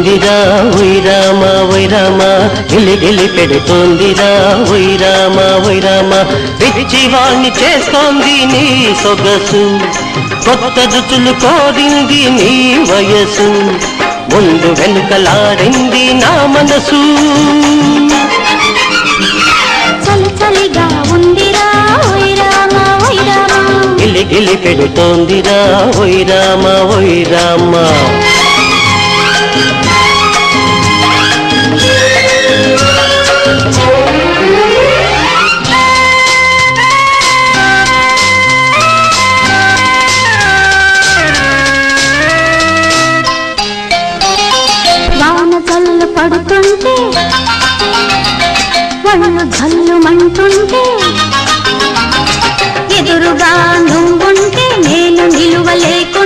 పెడుతోందిరా వైరామా వైరామా గిలి పెడుతోందిరా వైరామా వైరామా పిచ్చివాణ్ణి చేస్తోంది నీ సొగసు కొత్త రుచులు కోరింది నీ వయసు ముందు వెనుకలాడింది నా మనసు చలి చలిగా ఉందిరా వైరామా వైరామా గిలి పెడుతోందిరా వైరామా వైరామా పడుతుంటే వాళ్ళు జల్లుమంటుంటే ఎదురుగా నువ్వుంటే నేను నిలువలేకు